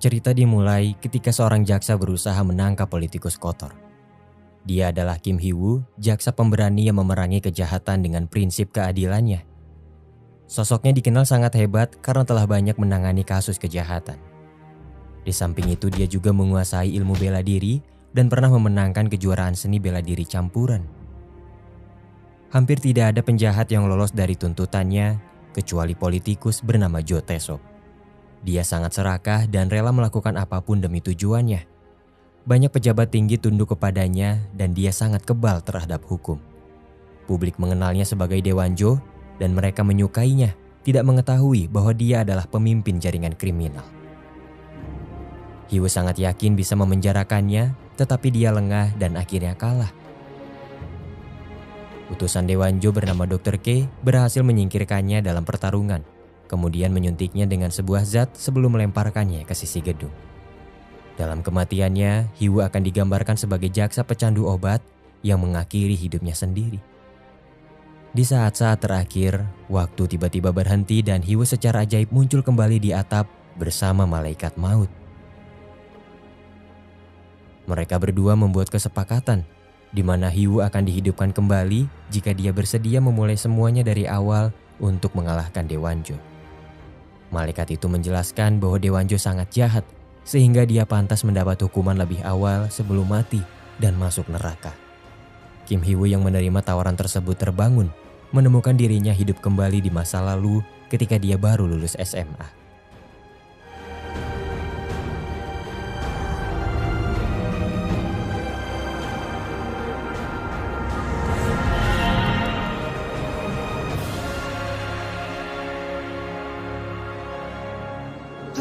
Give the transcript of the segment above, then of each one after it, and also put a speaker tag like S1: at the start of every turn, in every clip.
S1: Cerita dimulai ketika seorang jaksa berusaha menangkap politikus kotor. Dia adalah Kim Hee-woo, jaksa pemberani yang memerangi kejahatan dengan prinsip keadilannya. Sosoknya dikenal sangat hebat karena telah banyak menangani kasus kejahatan. Di samping itu dia juga menguasai ilmu bela diri dan pernah memenangkan kejuaraan seni bela diri campuran. Hampir tidak ada penjahat yang lolos dari tuntutannya kecuali politikus bernama Jo Tae-sop. Dia sangat serakah dan rela melakukan apapun demi tujuannya. Banyak pejabat tinggi tunduk kepadanya dan dia sangat kebal terhadap hukum. Publik mengenalnya sebagai Daewon-jo dan mereka menyukainya, tidak mengetahui bahwa dia adalah pemimpin jaringan kriminal. Hee-woo sangat yakin bisa memenjarakannya, tetapi dia lengah dan akhirnya kalah. Utusan Daewon-jo bernama Dr. K berhasil menyingkirkannya dalam pertarungan, kemudian menyuntiknya dengan sebuah zat sebelum melemparkannya ke sisi gedung. Dalam kematiannya, Hee-woo akan digambarkan sebagai jaksa pecandu obat yang mengakhiri hidupnya sendiri. Di saat-saat terakhir, waktu tiba-tiba berhenti dan Hee-woo secara ajaib muncul kembali di atap bersama malaikat maut. Mereka berdua membuat kesepakatan di mana Hee-woo akan dihidupkan kembali jika dia bersedia memulai semuanya dari awal untuk mengalahkan Daewon-jo. Malaikat itu menjelaskan bahwa Daewon-jo sangat jahat sehingga dia pantas mendapat hukuman lebih awal sebelum mati dan masuk neraka. Kim Hee-woo yang menerima tawaran tersebut terbangun, menemukan dirinya hidup kembali di masa lalu ketika dia baru lulus SMA.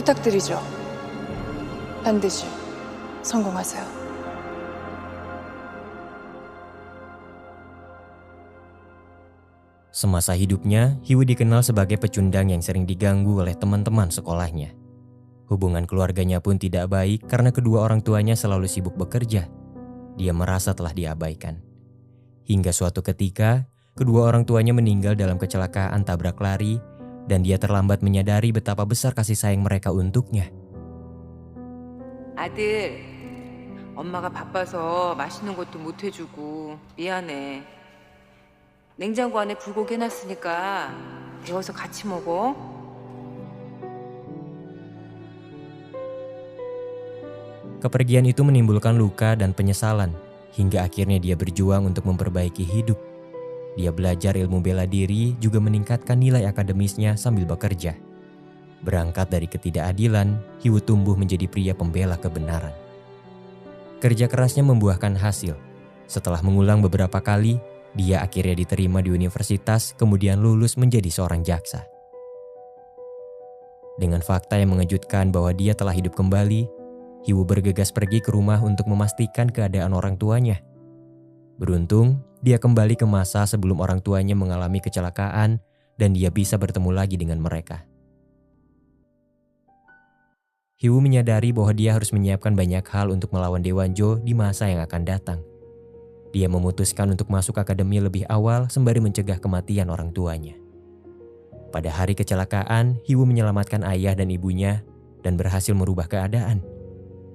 S2: 부탁드리죠. 반드시 성공하세요.
S1: Semasa hidupnya, Hee-woo dikenal sebagai pecundang yang sering diganggu oleh teman-teman sekolahnya. Hubungan keluarganya pun tidak baik karena kedua orang tuanya selalu sibuk bekerja. Dia merasa telah diabaikan. Hingga suatu ketika, kedua orang tuanya meninggal dalam kecelakaan tabrak lari dan dia terlambat menyadari betapa besar kasih sayang mereka untuknya.
S3: 아들, 엄마가 바빠서 맛있는 것도 못 해주고 미안해. 냉장고 안에 불고기 해놨으니까 데워서 같이 먹어.
S1: Kepergian itu menimbulkan luka dan penyesalan, hingga akhirnya dia berjuang untuk memperbaiki hidup. Dia belajar ilmu bela diri, juga meningkatkan nilai akademisnya sambil bekerja. Berangkat dari ketidakadilan, Hee-woo tumbuh menjadi pria pembela kebenaran. Kerja kerasnya membuahkan hasil. Setelah mengulang beberapa kali, dia akhirnya diterima di universitas, kemudian lulus menjadi seorang jaksa. Dengan fakta yang mengejutkan bahwa dia telah hidup kembali, Hee-woo bergegas pergi ke rumah untuk memastikan keadaan orang tuanya. Beruntung, dia kembali ke masa sebelum orang tuanya mengalami kecelakaan dan dia bisa bertemu lagi dengan mereka. Hee-woo menyadari bahwa dia harus menyiapkan banyak hal untuk melawan Daewon-jo di masa yang akan datang. Dia memutuskan untuk masuk akademi lebih awal sembari mencegah kematian orang tuanya. Pada hari kecelakaan, Hee-woo menyelamatkan ayah dan ibunya dan berhasil merubah keadaan.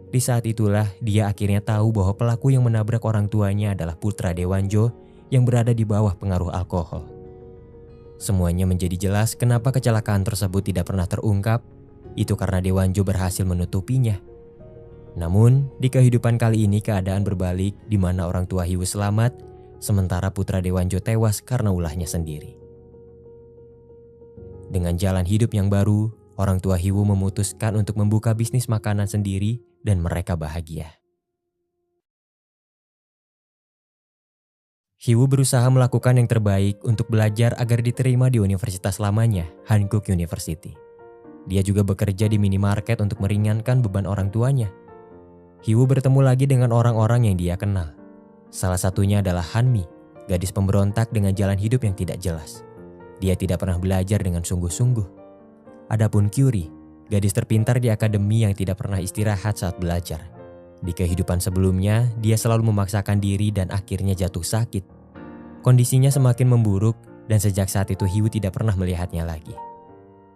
S1: Di saat itulah dia akhirnya tahu bahwa pelaku yang menabrak orang tuanya adalah putra Daewon-jo yang berada di bawah pengaruh alkohol. Semuanya menjadi jelas kenapa kecelakaan tersebut tidak pernah terungkap, itu karena Daewon-jo berhasil menutupinya. Namun, di kehidupan kali ini keadaan berbalik di mana orang tua Hee-woo selamat, sementara putra Daewon-jo tewas karena ulahnya sendiri. Dengan jalan hidup yang baru, orang tua Hee-woo memutuskan untuk membuka bisnis makanan sendiri dan mereka bahagia. Hee-woo berusaha melakukan yang terbaik untuk belajar agar diterima di universitas lamanya, Hankook University. Dia juga bekerja di minimarket untuk meringankan beban orang tuanya. Hee-woo bertemu lagi dengan orang-orang yang dia kenal. Salah satunya adalah Han-mi, gadis pemberontak dengan jalan hidup yang tidak jelas. Dia tidak pernah belajar dengan sungguh-sungguh. Adapun Kyuri, gadis terpintar di akademi yang tidak pernah istirahat saat belajar. Di kehidupan sebelumnya, dia selalu memaksakan diri dan akhirnya jatuh sakit. Kondisinya semakin memburuk dan sejak saat itu Hee-woo tidak pernah melihatnya lagi.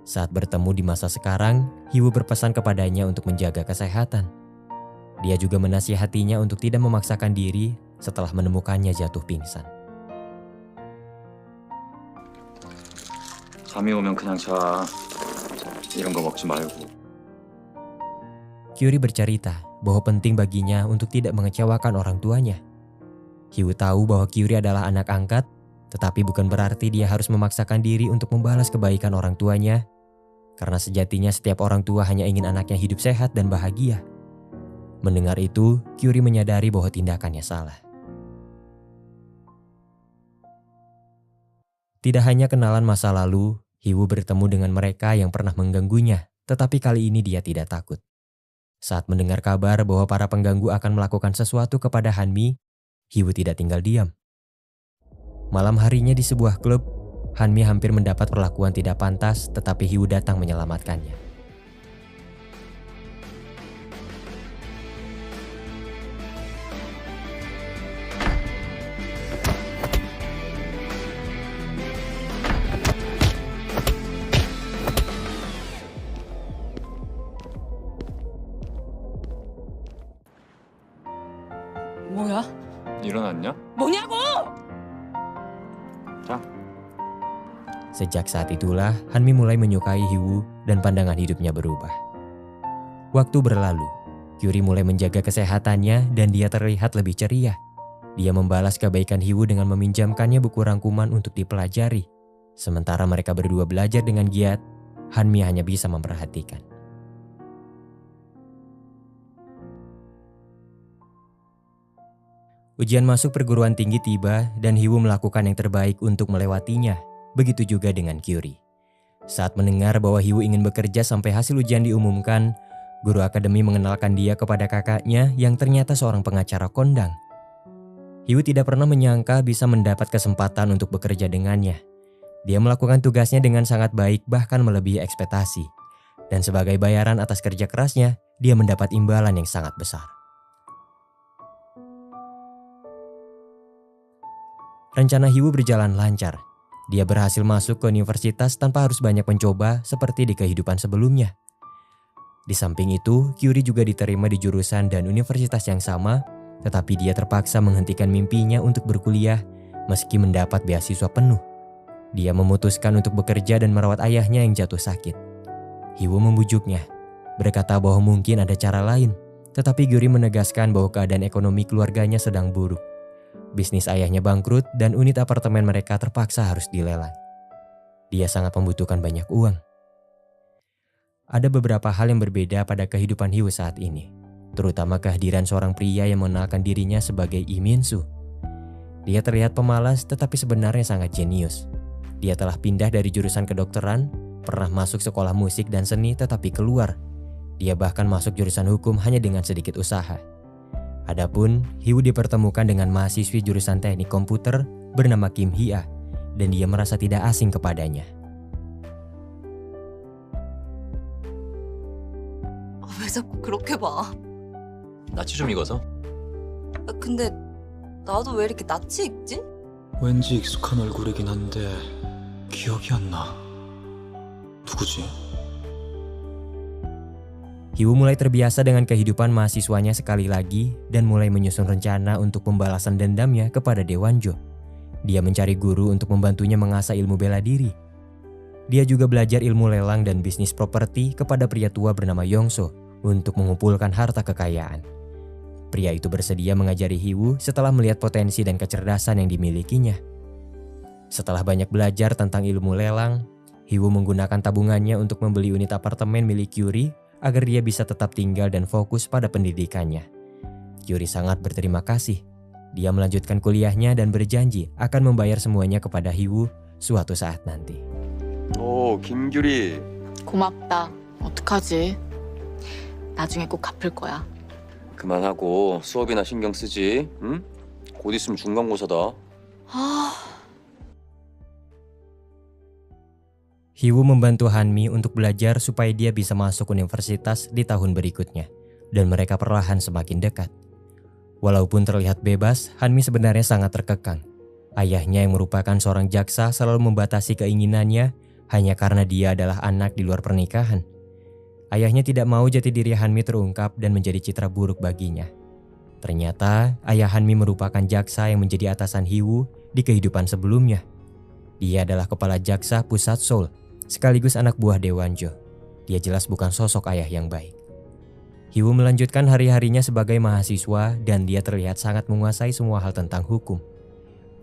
S1: Saat bertemu di masa sekarang, Hee-woo berpesan kepadanya untuk menjaga kesehatan. Dia juga menasihatinya untuk tidak memaksakan diri setelah menemukannya jatuh pingsan.
S4: 잠이 오면 그냥 자. 이런 거 먹지 말고.
S1: Kyuri bercerita bahwa penting baginya untuk tidak mengecewakan orang tuanya. Hee-woo tahu bahwa Kyuri adalah anak angkat, tetapi bukan berarti dia harus memaksakan diri untuk membalas kebaikan orang tuanya, karena sejatinya setiap orang tua hanya ingin anaknya hidup sehat dan bahagia. Mendengar itu, Kyuri menyadari bahwa tindakannya salah. Tidak hanya kenalan masa lalu, Hee-woo bertemu dengan mereka yang pernah mengganggunya, tetapi kali ini dia tidak takut. Saat mendengar kabar bahwa para pengganggu akan melakukan sesuatu kepada Hanmi, Hee-woo tidak tinggal diam. Malam harinya di sebuah klub, Hanmi hampir mendapat perlakuan tidak pantas, tetapi Hee-woo datang menyelamatkannya.
S2: 뭐야?
S4: 일어났냐?
S2: 뭐냐고!
S4: 자.
S1: Sejak saat itulah, Hanmi mulai menyukai Hee-woo dan pandangan hidupnya berubah. Waktu berlalu, Kyuri mulai menjaga kesehatannya dan dia terlihat lebih ceria. Dia membalas kebaikan Hee-woo dengan meminjamkannya buku rangkuman untuk dipelajari. Sementara mereka berdua belajar dengan giat, Hanmi hanya bisa memperhatikan. Ujian masuk perguruan tinggi tiba dan Hee-woo melakukan yang terbaik untuk melewatinya. Begitu juga dengan Kyuri. Saat mendengar bahwa Hee-woo ingin bekerja sampai hasil ujian diumumkan, guru akademi mengenalkan dia kepada kakaknya yang ternyata seorang pengacara kondang. Hee-woo tidak pernah menyangka bisa mendapat kesempatan untuk bekerja dengannya. Dia melakukan tugasnya dengan sangat baik, bahkan melebihi ekspektasi. Dan sebagai bayaran atas kerja kerasnya, dia mendapat imbalan yang sangat besar. Rencana Hee-woo berjalan lancar. Dia berhasil masuk ke universitas tanpa harus banyak mencoba seperti di kehidupan sebelumnya. Di samping itu, Kyuri juga diterima di jurusan dan universitas yang sama, tetapi dia terpaksa menghentikan mimpinya untuk berkuliah meski mendapat beasiswa penuh. Dia memutuskan untuk bekerja dan merawat ayahnya yang jatuh sakit. Hee-woo membujuknya, berkata bahwa mungkin ada cara lain, tetapi Kyuri menegaskan bahwa keadaan ekonomi keluarganya sedang buruk. Bisnis ayahnya bangkrut dan unit apartemen mereka terpaksa harus dilelang. Dia sangat membutuhkan banyak uang. Ada beberapa hal yang berbeda pada kehidupan Hee-woo saat ini, terutama kehadiran seorang pria yang mengenalkan dirinya sebagai Lee Min-soo. Dia terlihat pemalas tetapi sebenarnya sangat jenius. Dia telah pindah dari jurusan kedokteran, pernah masuk sekolah musik dan seni tetapi keluar. Dia bahkan masuk jurusan hukum hanya dengan sedikit usaha. Adapun, Hee-woo dipertemukan dengan mahasiswi jurusan teknik komputer bernama Kim Hee-ah dan dia merasa tidak asing kepadanya.
S5: 왜 자꾸 그렇게 봐?
S6: 낯이 좀 익어서?
S5: 근데 나도 왜 이렇게 낯이 익지?
S6: 왠지 익숙한 얼굴이긴 한데 기억이 안 나. 누구지?
S1: Hee-woo mulai terbiasa dengan kehidupan mahasiswanya sekali lagi dan mulai menyusun rencana untuk pembalasan dendamnya kepada Daewon-jo. Dia mencari guru untuk membantunya mengasah ilmu bela diri. Dia juga belajar ilmu lelang dan bisnis properti kepada pria tua bernama Yong-so untuk mengumpulkan harta kekayaan. Pria itu bersedia mengajari Hee-woo setelah melihat potensi dan kecerdasan yang dimilikinya. Setelah banyak belajar tentang ilmu lelang, Hee-woo menggunakan tabungannya untuk membeli unit apartemen milik Kyuri agar dia bisa tetap tinggal dan fokus pada pendidikannya. Kyuri sangat berterima kasih. Dia melanjutkan kuliahnya dan berjanji akan membayar semuanya kepada Hee-woo suatu saat nanti.
S4: 오, 김규리.
S2: 고맙다. 어떡하지? 나중에 꼭 갚을 거야.
S4: 그만하고 수업이나 신경 쓰지. 응? 곧 있으면 중간고사다.
S1: Hee-woo membantu Hanmi untuk belajar supaya dia bisa masuk universitas di tahun berikutnya, dan mereka perlahan semakin dekat. Walaupun terlihat bebas, Hanmi sebenarnya sangat terkekang. Ayahnya yang merupakan seorang jaksa selalu membatasi keinginannya hanya karena dia adalah anak di luar pernikahan. Ayahnya tidak mau jati diri Hanmi terungkap dan menjadi citra buruk baginya. Ternyata ayah Hanmi merupakan jaksa yang menjadi atasan Hiwoo di kehidupan sebelumnya. Dia adalah kepala jaksa pusat Seoul, sekaligus anak buah Daewonjo. Dia jelas bukan sosok ayah yang baik. Hiwoo melanjutkan hari-harinya sebagai mahasiswa dan dia terlihat sangat menguasai semua hal tentang hukum.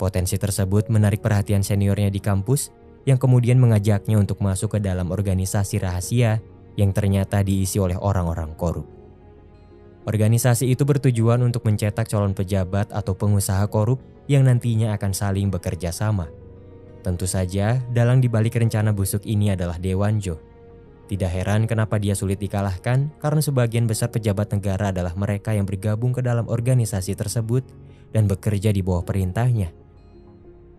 S1: Potensi tersebut menarik perhatian seniornya di kampus yang kemudian mengajaknya untuk masuk ke dalam organisasi rahasia yang ternyata diisi oleh orang-orang korup. Organisasi itu bertujuan untuk mencetak calon pejabat atau pengusaha korup yang nantinya akan saling bekerja sama. Tentu saja, dalang dibalik rencana busuk ini adalah Daewonjo. Tidak heran kenapa dia sulit dikalahkan karena sebagian besar pejabat negara adalah mereka yang bergabung ke dalam organisasi tersebut dan bekerja di bawah perintahnya.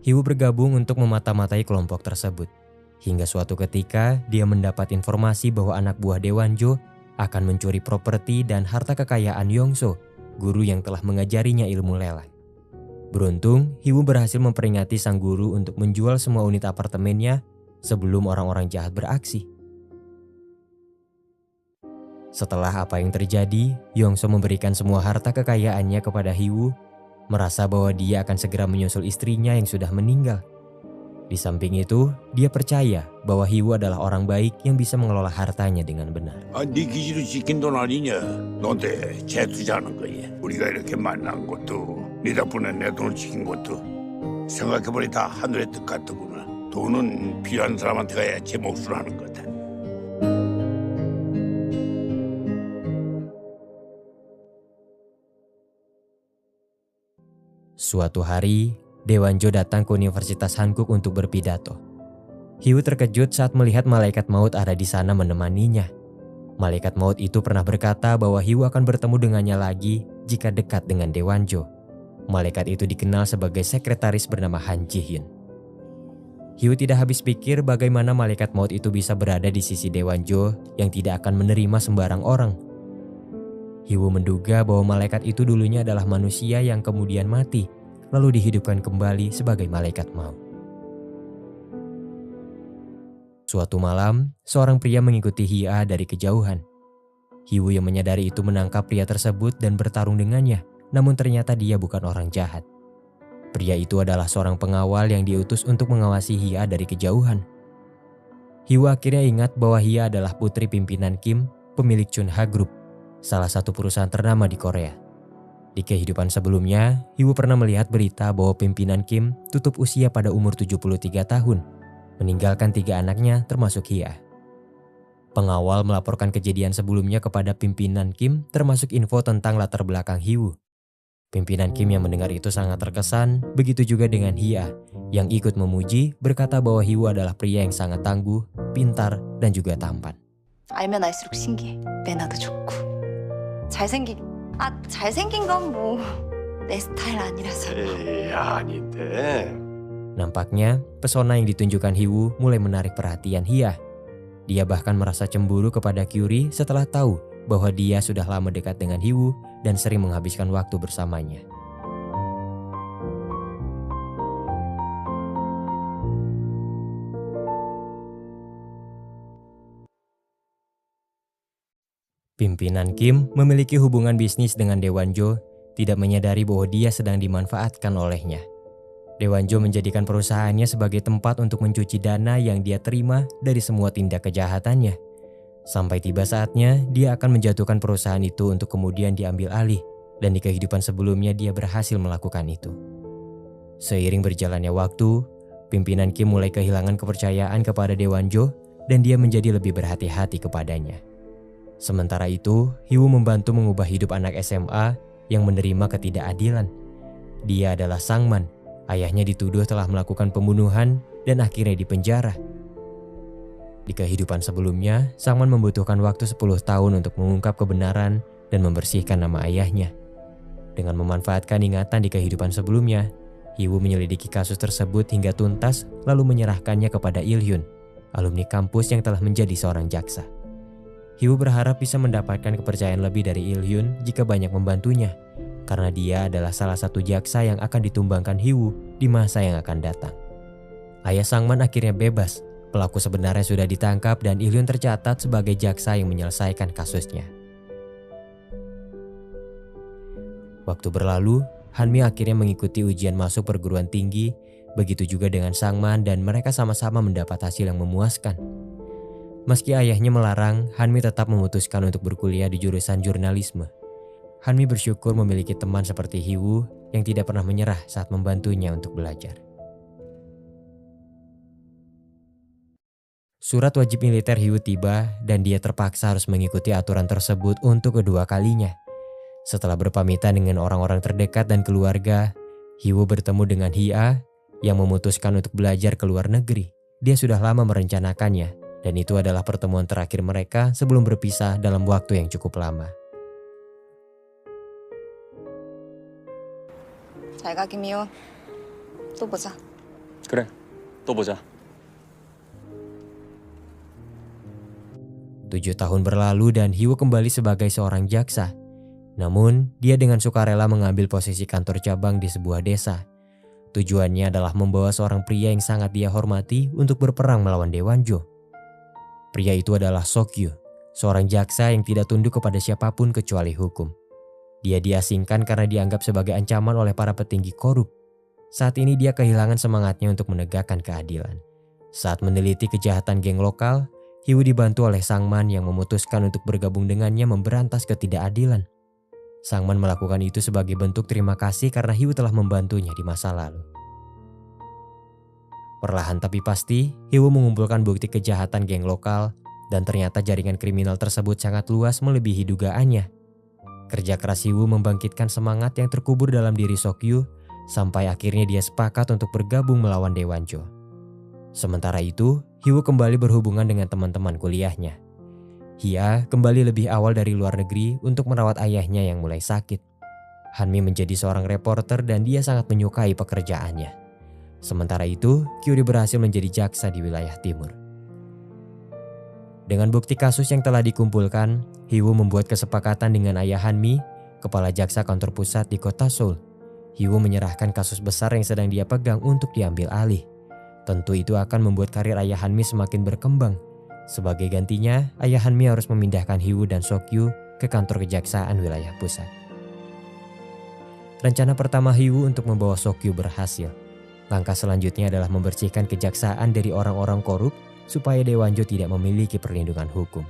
S1: Hiwoo bergabung untuk memata-matai kelompok tersebut. Hingga suatu ketika dia mendapat informasi bahwa anak buah Daewonjo akan mencuri properti dan harta kekayaan Yongso, guru yang telah mengajarinya ilmu lelang. Beruntung, Hiwoo berhasil memperingati sang guru untuk menjual semua unit apartemennya sebelum orang-orang jahat beraksi. Setelah apa yang terjadi, Yongso memberikan semua harta kekayaannya kepada Hiwoo, merasa bahwa dia akan segera menyusul istrinya yang sudah meninggal. Di samping itu, dia percaya bahwa Hiwoo adalah orang baik yang bisa mengelola hartanya dengan benar.
S7: 네 기지로 지킨 돈 아니냐? 너한테 재투자하는 거야. 우리가 이렇게 만난 것도 네 덕분에 내 돈을 지킨 것도 생각해보니 다 하늘의 뜻 같더구나. 돈은 필요한 사람한테 가야 제 몫을 하는 거다.
S1: Suatu hari, Daewonjo datang ke Universitas Hankuk untuk berpidato. Hiwoo terkejut saat melihat malaikat maut ada di sana menemaninya. Malaikat maut itu pernah berkata bahwa Hiwoo akan bertemu dengannya lagi jika dekat dengan Daewonjo. Malaikat itu dikenal sebagai sekretaris bernama Han Ji-hyun. Hiwoo tidak habis pikir bagaimana malaikat maut itu bisa berada di sisi Daewonjo yang tidak akan menerima sembarang orang. Hiwoo menduga bahwa malaikat itu dulunya adalah manusia yang kemudian mati, lalu dihidupkan kembali sebagai malaikat maut. Suatu malam, seorang pria mengikuti Hia dari kejauhan. Hiwoo yang menyadari itu menangkap pria tersebut dan bertarung dengannya, namun ternyata dia bukan orang jahat. Pria itu adalah seorang pengawal yang diutus untuk mengawasi Hia dari kejauhan. Hiwoo akhirnya ingat bahwa Hia adalah putri pimpinan Kim, pemilik Chunha Group, salah satu perusahaan ternama di Korea. Di kehidupan sebelumnya, Hiwoo pernah melihat berita bahwa pimpinan Kim tutup usia pada umur 73 tahun, meninggalkan 3 anaknya termasuk Hia. Pengawal melaporkan kejadian sebelumnya kepada pimpinan Kim termasuk info tentang latar belakang Hiwoo. Pimpinan Kim yang mendengar itu sangat terkesan, begitu juga dengan Hia yang ikut memuji berkata bahwa Hiwoo adalah pria yang sangat tangguh, pintar, dan juga tampan.
S5: 알면 알수록 신기해. 매너도 좋고 잘생긴 건 뭐 내 스타일 아니라서.
S8: 에이, 아닌데.
S1: Nampaknya, pesona yang ditunjukkan Hiwoo mulai menarik perhatian Hia. Dia bahkan merasa cemburu kepada Kyuri setelah tahu bahwa dia sudah lama dekat dengan Hiwoo dan sering menghabiskan waktu bersamanya. Pimpinan Kim memiliki hubungan bisnis dengan Daewonjo, tidak menyadari bahwa dia sedang dimanfaatkan olehnya. Daewonjo menjadikan perusahaannya sebagai tempat untuk mencuci dana yang dia terima dari semua tindak kejahatannya. Sampai tiba saatnya, dia akan menjatuhkan perusahaan itu untuk kemudian diambil alih, dan di kehidupan sebelumnya dia berhasil melakukan itu. Seiring berjalannya waktu, pimpinan Kim mulai kehilangan kepercayaan kepada Daewonjo, dan dia menjadi lebih berhati-hati kepadanya. Sementara itu, Hiwoo membantu mengubah hidup anak SMA yang menerima ketidakadilan. Dia adalah Sangman. Ayahnya dituduh telah melakukan pembunuhan dan akhirnya dipenjara. Di kehidupan sebelumnya, Sangman membutuhkan waktu 10 tahun untuk mengungkap kebenaran dan membersihkan nama ayahnya. Dengan memanfaatkan ingatan di kehidupan sebelumnya, Hiwoo menyelidiki kasus tersebut hingga tuntas lalu menyerahkannya kepada Il-hyun, alumni kampus yang telah menjadi seorang jaksa. Hiwoo berharap bisa mendapatkan kepercayaan lebih dari Il-hyun jika banyak membantunya, karena dia adalah salah satu jaksa yang akan ditumbangkan Hiwoo di masa yang akan datang. Ayah Sangman akhirnya bebas, Pelaku sebenarnya sudah ditangkap dan Ilyun tercatat sebagai jaksa yang menyelesaikan kasusnya. Waktu berlalu, Hanmi akhirnya mengikuti ujian masuk perguruan tinggi, begitu juga dengan Sangman dan mereka sama-sama mendapat hasil yang memuaskan. Meski ayahnya melarang, Hanmi tetap memutuskan untuk berkuliah di jurusan jurnalisme. Hanmi bersyukur memiliki teman seperti Hiwoo yang tidak pernah menyerah saat membantunya untuk belajar. Surat wajib militer Hiwoo tiba dan dia terpaksa harus mengikuti aturan tersebut untuk kedua kalinya. Setelah berpamitan dengan orang-orang terdekat dan keluarga, Hiwoo bertemu dengan Hia yang memutuskan untuk belajar ke luar negeri. Dia sudah lama merencanakannya dan itu adalah pertemuan terakhir mereka sebelum berpisah dalam waktu yang cukup lama.
S5: 잘 가, 김희호. 또 보자.
S4: 그래, 또 보자.
S1: 7 tahun berlalu dan Hiwoo kembali sebagai seorang jaksa. Namun, dia dengan sukarela mengambil posisi kantor cabang di sebuah desa. Tujuannya adalah membawa seorang pria yang sangat dia hormati untuk berperang melawan Daewonjo. Pria itu adalah Sokyu, seorang jaksa yang tidak tunduk kepada siapapun kecuali hukum. Dia diasingkan karena dianggap sebagai ancaman oleh para petinggi korup. Saat ini dia kehilangan semangatnya untuk menegakkan keadilan. Saat meneliti kejahatan geng lokal, Hiwoo dibantu oleh Sangman yang memutuskan untuk bergabung dengannya memberantas ketidakadilan. Sangman melakukan itu sebagai bentuk terima kasih karena Hiwoo telah membantunya di masa lalu. Perlahan tapi pasti, Hiwoo mengumpulkan bukti kejahatan geng lokal dan ternyata jaringan kriminal tersebut sangat luas melebihi dugaannya. Kerja keras Hiwoo membangkitkan semangat yang terkubur dalam diri Sokyu sampai akhirnya dia sepakat untuk bergabung melawan Daewonjo. Sementara itu, Hiwoo kembali berhubungan dengan teman-teman kuliahnya. Hia kembali lebih awal dari luar negeri untuk merawat ayahnya yang mulai sakit. Hanmi menjadi seorang reporter dan dia sangat menyukai pekerjaannya. Sementara itu, Kyuri berhasil menjadi jaksa di wilayah timur. Dengan bukti kasus yang telah dikumpulkan, Hiwoo membuat kesepakatan dengan ayah Hanmi, kepala jaksa kantor pusat di kota Seoul. Hiwoo menyerahkan kasus besar yang sedang dia pegang untuk diambil alih. Tentu itu akan membuat karir ayah Hanmi semakin berkembang. Sebagai gantinya, ayah Hanmi harus memindahkan Hiwoo dan Sokyu ke kantor kejaksaan wilayah pusat. Rencana pertama Hiwoo untuk membawa Sokyu berhasil. Langkah selanjutnya adalah membersihkan kejaksaan dari orang-orang korup supaya Daewonjo tidak memiliki perlindungan hukum.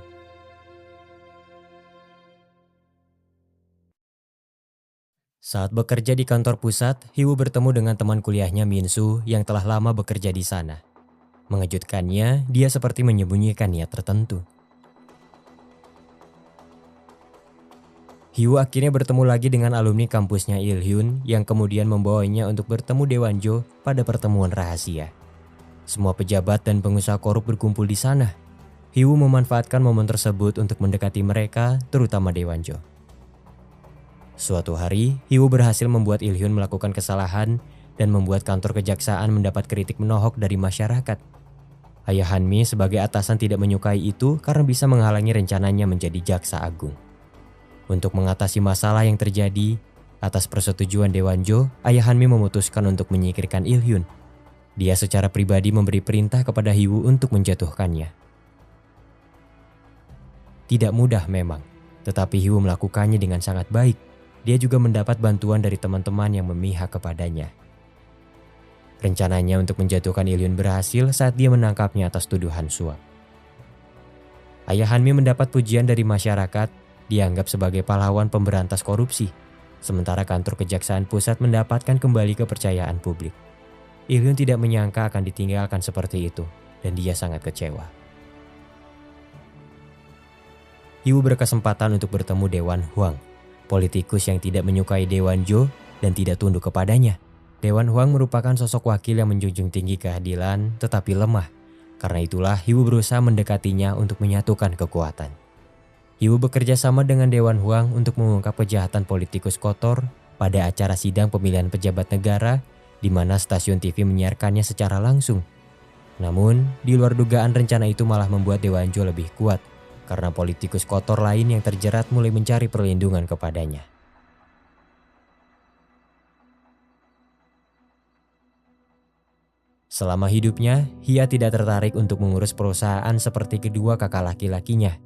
S1: Saat bekerja di kantor pusat, Hiwoo bertemu dengan teman kuliahnya Min-soo yang telah lama bekerja di sana. Mengejutkannya, dia seperti menyembunyikan niat tertentu. Hiwoo akhirnya bertemu lagi dengan alumni kampusnya Il-hyun yang kemudian membawanya untuk bertemu Daewonjo pada pertemuan rahasia. Semua pejabat dan pengusaha korup berkumpul di sana. Hiwoo memanfaatkan momen tersebut untuk mendekati mereka, terutama Daewonjo. Suatu hari, Hiwoo berhasil membuat Il-hyun melakukan kesalahan dan membuat kantor kejaksaan mendapat kritik menohok dari masyarakat. Ayah Hanmi sebagai atasan tidak menyukai itu karena bisa menghalangi rencananya menjadi jaksa agung. Untuk mengatasi masalah yang terjadi, atas persetujuan Daewonjo, ayah Hanmi memutuskan untuk menyingkirkan Il-hyun. Dia secara pribadi memberi perintah kepada Hiwoo untuk menjatuhkannya. Tidak mudah memang, tetapi Hiwoo melakukannya dengan sangat baik. Dia juga mendapat bantuan dari teman-teman yang memihak kepadanya. Rencananya untuk menjatuhkan Il-hyun berhasil saat dia menangkapnya atas tuduhan suap. Ayah Hanmi mendapat pujian dari masyarakat, dianggap sebagai pahlawan pemberantas korupsi. Sementara kantor kejaksaan pusat mendapatkan kembali kepercayaan publik. Il-hyun tidak menyangka akan ditinggalkan seperti itu, dan dia sangat kecewa. Hiwoo berkesempatan untuk bertemu Daewon Hwang, politikus yang tidak menyukai Daewonjo dan tidak tunduk kepadanya. Daewon Hwang merupakan sosok wakil yang menjunjung tinggi keadilan tetapi lemah. Karena itulah Hiwoo berusaha mendekatinya untuk menyatukan kekuatan. Hiwoo bekerja sama dengan Daewon Hwang untuk mengungkap kejahatan politikus kotor pada acara sidang pemilihan pejabat negara di mana stasiun TV menyiarkannya secara langsung. Namun, di luar dugaan rencana itu malah membuat Daewonjo lebih kuat karena politikus kotor lain yang terjerat mulai mencari perlindungan kepadanya. Selama hidupnya, Hia tidak tertarik untuk mengurus perusahaan seperti kedua kakak laki-lakinya.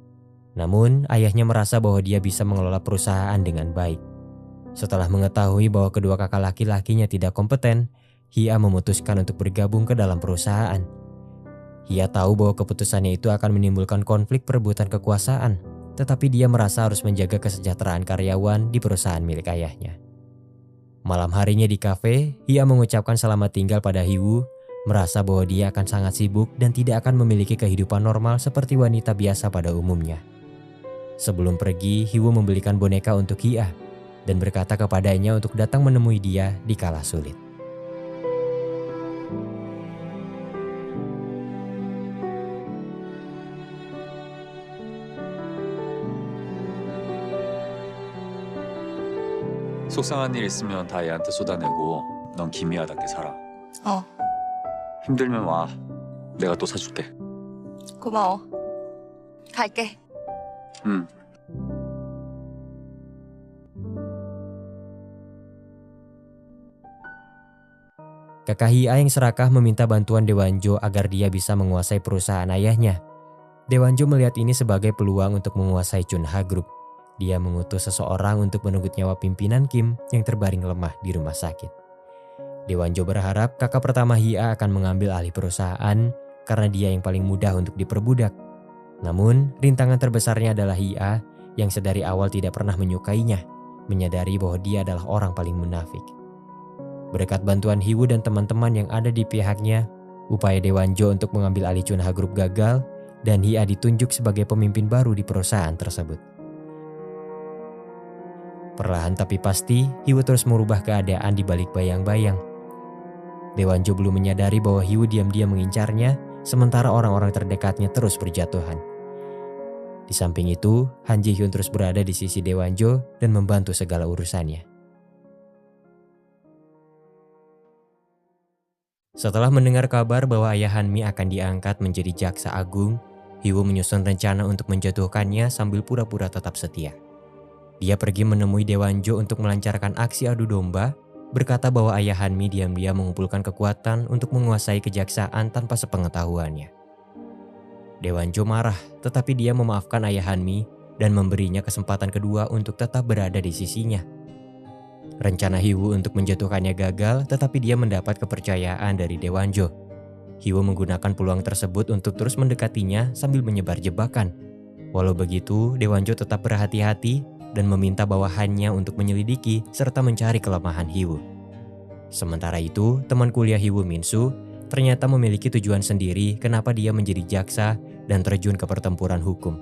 S1: Namun, ayahnya merasa bahwa dia bisa mengelola perusahaan dengan baik. Setelah mengetahui bahwa kedua kakak laki-lakinya tidak kompeten, Hia memutuskan untuk bergabung ke dalam perusahaan. Hia tahu bahwa keputusannya itu akan menimbulkan konflik perebutan kekuasaan, tetapi dia merasa harus menjaga kesejahteraan karyawan di perusahaan milik ayahnya. Malam harinya di kafe, Hia mengucapkan selamat tinggal pada Hiwoo, merasa bahwa dia akan sangat sibuk dan tidak akan memiliki kehidupan normal seperti wanita biasa pada umumnya. Sebelum pergi, Hiwoo membelikan boneka untuk Hia dan berkata kepadanya untuk datang menemui dia di kala sulit.
S6: 속상한 일 있으면 다 얘한테 쏟아내고 넌 기미하답게 살아.
S5: 어,
S6: 힘들면 와. 내가 또 사줄게.
S5: 고마워. 갈게.
S6: 응.
S1: Kakak Hia yang serakah meminta bantuan Dewanjo agar dia bisa menguasai perusahaan ayahnya. Dewanjo melihat ini sebagai peluang untuk menguasai Chunha Group. Dia mengutus seseorang untuk menunggut nyawa pimpinan Kim yang terbaring lemah di rumah sakit. Dewanjo berharap kakak pertama Hia akan mengambil alih perusahaan karena dia yang paling mudah untuk diperbudak. Namun, rintangan terbesarnya adalah Hia yang sedari awal tidak pernah menyukainya, menyadari bahwa dia adalah orang paling munafik. Berkat bantuan Hiwoo dan teman-teman yang ada di pihaknya, upaya Dewanjo untuk mengambil alih Chunha Group gagal dan Hia ditunjuk sebagai pemimpin baru di perusahaan tersebut. Perlahan tapi pasti, Hiwoo terus merubah keadaan di balik bayang-bayang. Dewanjo belum menyadari bahwa Hiwoo diam-diam mengincarnya, sementara orang-orang terdekatnya terus berjatuhan. Di samping itu, Han Ji-hyun terus berada di sisi Dewanjo dan membantu segala urusannya. Setelah mendengar kabar bahwa ayah Hanmi akan diangkat menjadi jaksa agung, Hiwoo menyusun rencana untuk menjatuhkannya sambil pura-pura tetap setia. Dia pergi menemui Dewanjo untuk melancarkan aksi adu domba, berkata bahwa ayah Hanmi diam-diam mengumpulkan kekuatan untuk menguasai kejaksaan tanpa sepengetahuannya. Dewanjo marah, tetapi dia memaafkan ayah Hanmi dan memberinya kesempatan kedua untuk tetap berada di sisinya. Rencana Hiwoo untuk menjatuhkannya gagal, tetapi dia mendapat kepercayaan dari Dewanjo. Hiwoo menggunakan peluang tersebut untuk terus mendekatinya sambil menyebar jebakan. Walau begitu, Dewanjo tetap berhati-hati dan meminta bawahannya untuk menyelidiki serta mencari kelemahan Hiwoo. Sementara itu, teman kuliah Hiwoo, Min-soo, ternyata memiliki tujuan sendiri kenapa dia menjadi jaksa dan terjun ke pertempuran hukum.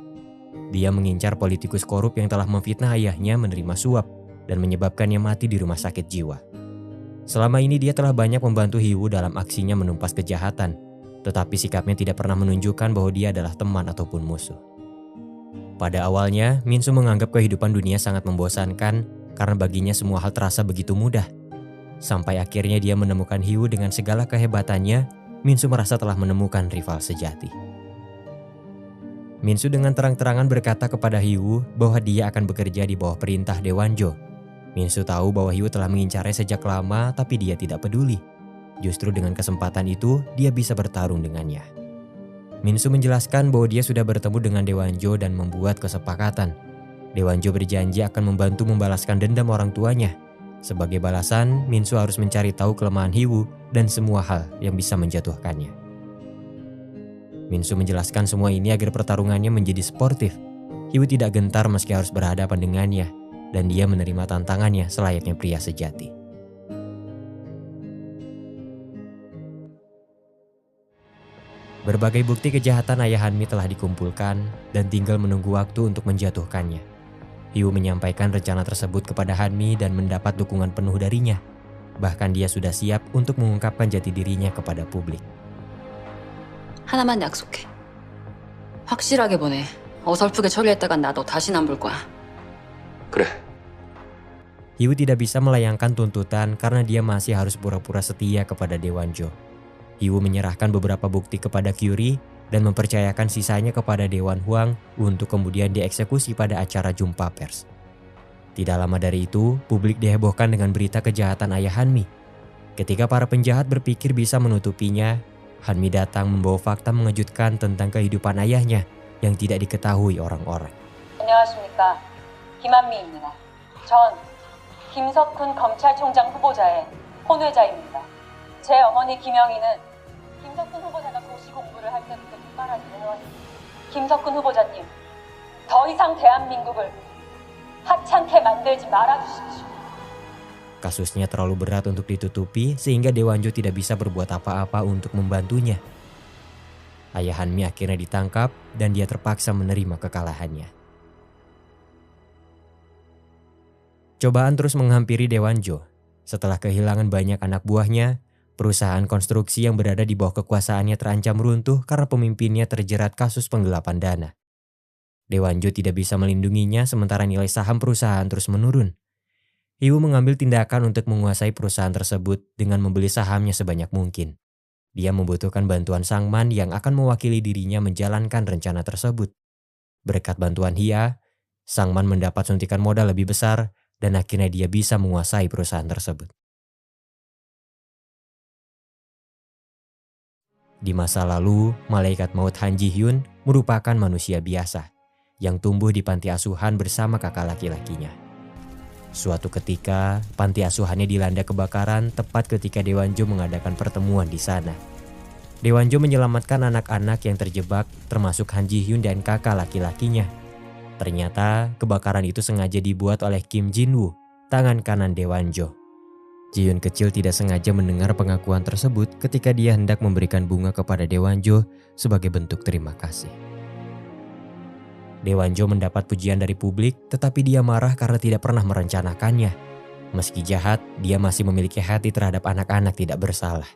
S1: Dia mengincar politikus korup yang telah memfitnah ayahnya menerima suap dan menyebabkannya mati di rumah sakit jiwa. Selama ini dia telah banyak membantu Hiwoo dalam aksinya menumpas kejahatan, tetapi sikapnya tidak pernah menunjukkan bahwa dia adalah teman ataupun musuh. Pada awalnya, Min-soo menganggap kehidupan dunia sangat membosankan karena baginya semua hal terasa begitu mudah. Sampai akhirnya dia menemukan Hiwoo dengan segala kehebatannya, Min-soo merasa telah menemukan rival sejati. Min-soo dengan terang-terangan berkata kepada Hiwoo bahwa dia akan bekerja di bawah perintah Dewanjo. Min-soo tahu bahwa Hiwoo telah mengincarnya sejak lama, tapi dia tidak peduli. Justru dengan kesempatan itu, dia bisa bertarung dengannya. Min-soo menjelaskan bahwa dia sudah bertemu dengan Dewanjo dan membuat kesepakatan. Dewanjo berjanji akan membantu membalaskan dendam orang tuanya. Sebagai balasan, Min-soo harus mencari tahu kelemahan Hiwoo dan semua hal yang bisa menjatuhkannya. Min-soo menjelaskan semua ini agar pertarungannya menjadi sportif. Hiwoo tidak gentar meski harus berhadapan dengannya, dan dia menerima tantangannya selayaknya pria sejati. Berbagai bukti kejahatan ayah Hanmi telah dikumpulkan dan tinggal menunggu waktu untuk menjatuhkannya. Hiwoo menyampaikan rencana tersebut kepada Hanmi dan mendapat dukungan penuh darinya. Bahkan dia sudah siap untuk mengungkapkan jati dirinya kepada publik.
S2: 하나만 약속해. 확실하게 보내. 어설프게 처리했다간 나도 다신 안 볼 거야.
S4: 그래.
S1: Hiwoo tidak bisa melayangkan tuntutan karena dia masih harus pura-pura setia kepada Dewanjo. Hiwoo menyerahkan beberapa bukti kepada Kyuri dan mempercayakan sisanya kepada Dewan Huang untuk kemudian dieksekusi pada acara jumpa pers. Tidak lama dari itu, publik dihebohkan dengan berita kejahatan ayah Hanmi. Ketika para penjahat berpikir bisa menutupinya, Hanmi datang membawa fakta mengejutkan tentang kehidupan ayahnya yang tidak diketahui orang-orang.
S9: 안녕하십니까. 김한미입니다. 전 김석훈 검찰총장 후보자의 혼외자입니다. 제 어머니 김영희는 김석훈 후보자가 고시 공부를 할 때부터 뒷바라지를 해왔습니다. 김석훈 후보자님, 더 이상 대한민국을 하찮게 만들지 말아주십시오.
S1: Kasusnya terlalu berat untuk ditutupi sehingga Dewanjo tidak bisa berbuat apa-apa untuk membantunya. Ayah Hanmi akhirnya ditangkap dan dia terpaksa menerima kekalahannya. Cobaan terus menghampiri Dewanjo. Setelah kehilangan banyak anak buahnya, perusahaan konstruksi yang berada di bawah kekuasaannya terancam runtuh karena pemimpinnya terjerat kasus penggelapan dana. Dewanjo tidak bisa melindunginya sementara nilai saham perusahaan terus menurun. Hiwu mengambil tindakan untuk menguasai perusahaan tersebut dengan membeli sahamnya sebanyak mungkin. Dia membutuhkan bantuan Sangman yang akan mewakili dirinya menjalankan rencana tersebut. Berkat bantuan Hia, Sangman mendapat suntikan modal lebih besar dan akhirnya dia bisa menguasai perusahaan tersebut. Di masa lalu, malaikat maut Han Ji-hyun merupakan manusia biasa yang tumbuh di panti asuhan bersama kakak laki-lakinya. Suatu ketika, panti asuhannya dilanda kebakaran tepat ketika Dewanjo mengadakan pertemuan di sana. Dewanjo menyelamatkan anak-anak yang terjebak termasuk Han Ji-hyun dan kakak laki-lakinya. Ternyata kebakaran itu sengaja dibuat oleh Kim Jin-woo, tangan kanan Dewanjo. Ji-hyun kecil tidak sengaja mendengar pengakuan tersebut ketika dia hendak memberikan bunga kepada Dewanjo sebagai bentuk terima kasih. Dewanjo mendapat pujian dari publik, tetapi dia marah karena tidak pernah merencanakannya. Meski jahat, dia masih memiliki hati terhadap anak-anak tidak bersalah.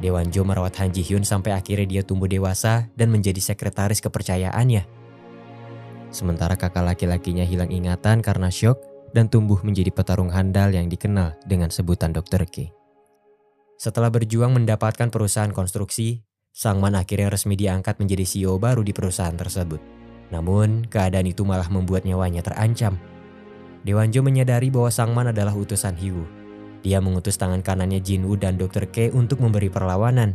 S1: Dewanjo merawat Han Ji-hyun sampai akhirnya dia tumbuh dewasa dan menjadi sekretaris kepercayaannya. Sementara kakak laki-lakinya hilang ingatan karena syok dan tumbuh menjadi petarung handal yang dikenal dengan sebutan Dr. K. Setelah berjuang mendapatkan perusahaan konstruksi, Sangman akhirnya resmi diangkat menjadi CEO baru di perusahaan tersebut. Namun, keadaan itu malah membuat nyawanya terancam. Dewanjo menyadari bahwa Sangman adalah utusan Hiwu. Dia mengutus tangan kanannya Jin-woo dan Dr. K untuk memberi perlawanan.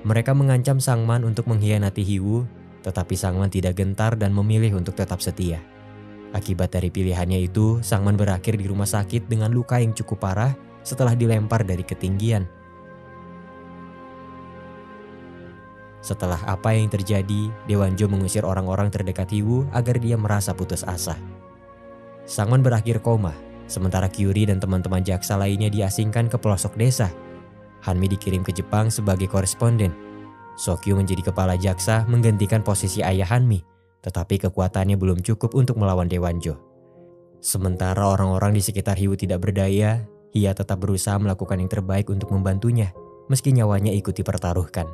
S1: Mereka mengancam Sangman untuk mengkhianati Hiwu, tetapi Sangman tidak gentar dan memilih untuk tetap setia. Akibat dari pilihannya itu, Sangman berakhir di rumah sakit dengan luka yang cukup parah setelah dilempar dari ketinggian. Setelah apa yang terjadi, Dewanjo mengusir orang-orang terdekat Hiwu agar dia merasa putus asa. Sangman berakhir koma, sementara Kyuri dan teman-teman jaksa lainnya diasingkan ke pelosok desa. Hanmi dikirim ke Jepang sebagai koresponden. Sokyu menjadi kepala jaksa menggantikan posisi ayah Hanmi, tetapi kekuatannya belum cukup untuk melawan Dewanjo. Sementara orang-orang di sekitar Hiwu tidak berdaya, Hia tetap berusaha melakukan yang terbaik untuk membantunya, meski nyawanya ikut dipertaruhkan.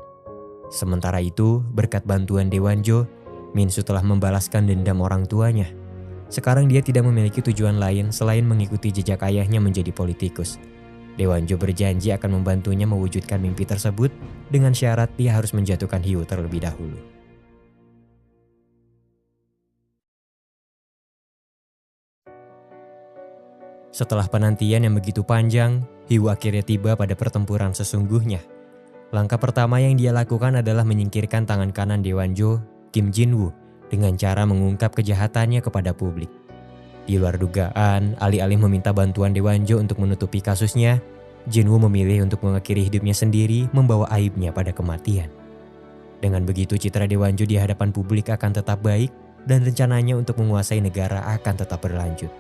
S1: Sementara itu, berkat bantuan Dewanjo, Minsu telah membalaskan dendam orang tuanya. Sekarang dia tidak memiliki tujuan lain selain mengikuti jejak ayahnya menjadi politikus. Dewanjo berjanji akan membantunya mewujudkan mimpi tersebut dengan syarat dia harus menjatuhkan Hiwu terlebih dahulu. Setelah penantian yang begitu panjang, Hiwu akhirnya tiba pada pertempuran sesungguhnya. Langkah pertama yang dia lakukan adalah menyingkirkan tangan kanan Dewanjo, Kim Jin-woo, dengan cara mengungkap kejahatannya kepada publik. Di luar dugaan, alih-alih meminta bantuan Dewanjo untuk menutupi kasusnya, Jin-woo memilih untuk mengakhiri hidupnya sendiri membawa aibnya pada kematian. Dengan begitu citra Dewanjo di hadapan publik akan tetap baik dan rencananya untuk menguasai negara akan tetap berlanjut.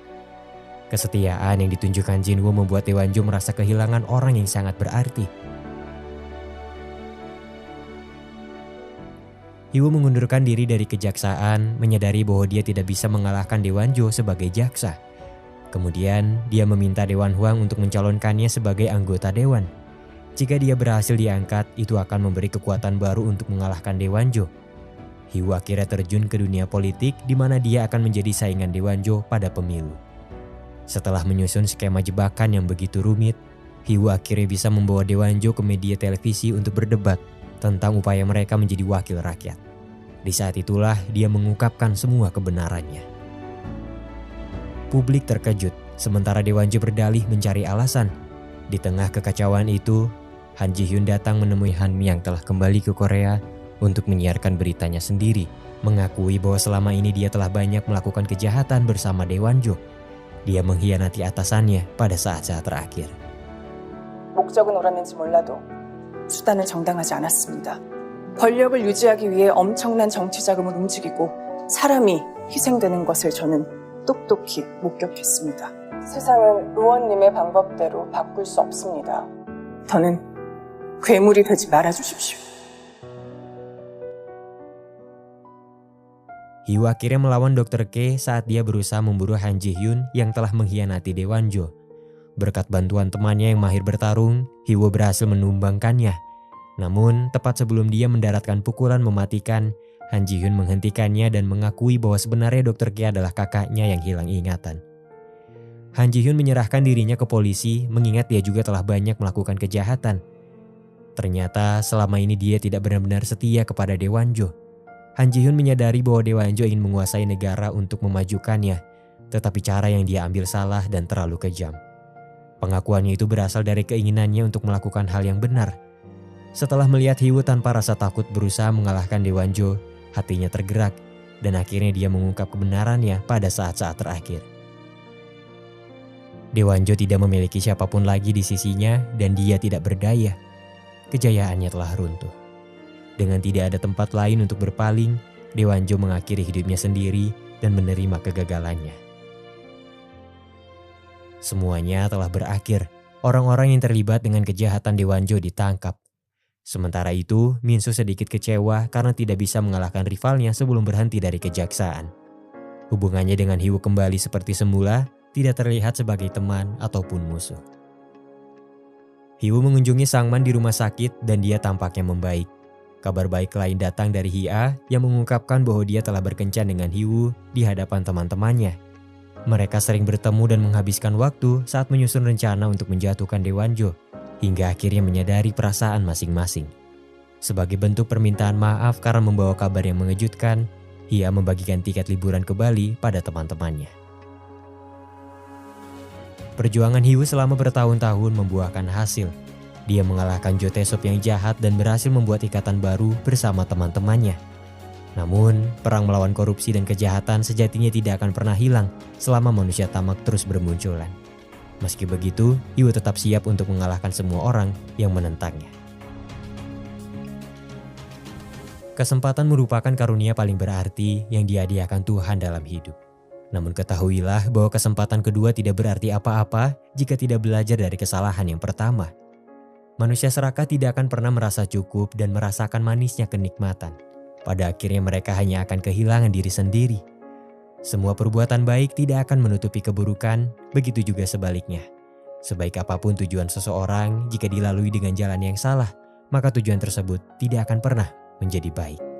S1: Kesetiaan yang ditunjukkan Jin-woo membuat Dewanjo merasa kehilangan orang yang sangat berarti. Hiwu mengundurkan diri dari kejaksaan, menyadari bahwa dia tidak bisa mengalahkan Dewanjo sebagai jaksa. Kemudian, dia meminta Dewan Huang untuk mencalonkannya sebagai anggota dewan. Jika dia berhasil diangkat, itu akan memberi kekuatan baru untuk mengalahkan Dewanjo. Hiwu akhirnya terjun ke dunia politik di mana dia akan menjadi saingan Dewanjo pada pemilu. Setelah menyusun skema jebakan yang begitu rumit, Hiwu akhirnya bisa membawa Dewanjo ke media televisi untuk berdebat tentang upaya mereka menjadi wakil rakyat. Di saat itulah dia mengungkapkan semua kebenarannya. Publik terkejut, sementara Dewanjo berdalih mencari alasan Di tengah kekacauan itu, Han Ji-hyun datang menemui Hanmi yang telah kembali ke Korea untuk menyiarkan beritanya sendiri, mengakui bahwa selama ini dia telah banyak melakukan kejahatan bersama Daewon-jo. Dia mengkhianati atasannya pada saat-saat terakhir.
S10: 목적은 옳았는지 몰라도 수단은 정당하지 않았습니다. 권력을 유지하기 위해 엄청난 정치 자금을 움직이고 사람이 희생되는 것을 저는 똑똑히 목격했습니다. 세상은 의원님의 방법대로 바꿀 수 없습니다. 더는 괴물이 되지 말아주십시오.
S1: Hyo akhirnya melawan Dr. K saat dia berusaha memburu Han Ji-hyun yang telah mengkhianati Daewon-jo. Berkat bantuan temannya yang mahir bertarung, Hyo berhasil menumbangkannya. Namun, tepat sebelum dia mendaratkan pukulan mematikan, Han Ji-hyun menghentikannya dan mengakui bahwa sebenarnya Dr. K adalah kakaknya yang hilang ingatan. Han Ji-hyun menyerahkan dirinya ke polisi, mengingat dia juga telah banyak melakukan kejahatan. Ternyata selama ini dia tidak benar-benar setia kepada Daewon-jo. Han Ji-hyun menyadari bahwa Daewon-jo ingin menguasai negara untuk memajukannya, tetapi cara yang dia ambil salah dan terlalu kejam. Pengakuannya itu berasal dari keinginannya untuk melakukan hal yang benar. Setelah melihat Hyo tanpa rasa takut berusaha mengalahkan Daewon-jo, hatinya tergerak dan akhirnya dia mengungkap kebenarannya pada saat-saat terakhir. Daewon-jo tidak memiliki siapapun lagi di sisinya dan dia tidak berdaya. Kejayaannya telah runtuh. Dengan tidak ada tempat lain untuk berpaling, Daewon-jo mengakhiri hidupnya sendiri dan menerima kegagalannya. Semuanya telah berakhir. Orang-orang yang terlibat dengan kejahatan Daewon-jo ditangkap. Sementara itu, Min-soo sedikit kecewa karena tidak bisa mengalahkan rivalnya sebelum berhenti dari kejaksaan. Hubungannya dengan Hyo kembali seperti semula, tidak terlihat sebagai teman ataupun musuh. Hyo mengunjungi Sangman di rumah sakit dan dia tampaknya membaik. Kabar baik lain datang dari Hia yang mengungkapkan bahwa dia telah berkencan dengan Hyo di hadapan teman-temannya. Mereka sering bertemu dan menghabiskan waktu saat menyusun rencana untuk menjatuhkan Daewon-jo, hingga akhirnya menyadari perasaan masing-masing. Sebagai bentuk permintaan maaf karena membawa kabar yang mengejutkan, Hia membagikan tiket liburan ke Bali pada teman-temannya. Perjuangan Hyo selama bertahun-tahun membuahkan hasil. Dia mengalahkan Jo Tae-sop yang jahat dan berhasil membuat ikatan baru bersama teman-temannya. Namun, perang melawan korupsi dan kejahatan sejatinya tidak akan pernah hilang selama manusia tamak terus bermunculan. Meski begitu, Hyo tetap siap untuk mengalahkan semua orang yang menentangnya. Kesempatan merupakan karunia paling berarti yang dihadiahkan Tuhan dalam hidup. Namun ketahuilah bahwa kesempatan kedua tidak berarti apa-apa jika tidak belajar dari kesalahan yang pertama. Manusia serakah tidak akan pernah merasa cukup dan merasakan manisnya kenikmatan. Pada akhirnya mereka hanya akan kehilangan diri sendiri. Semua perbuatan baik tidak akan menutupi keburukan, begitu juga sebaliknya. Sebaik apapun tujuan seseorang, jika dilalui dengan jalan yang salah, maka tujuan tersebut tidak akan pernah menjadi baik.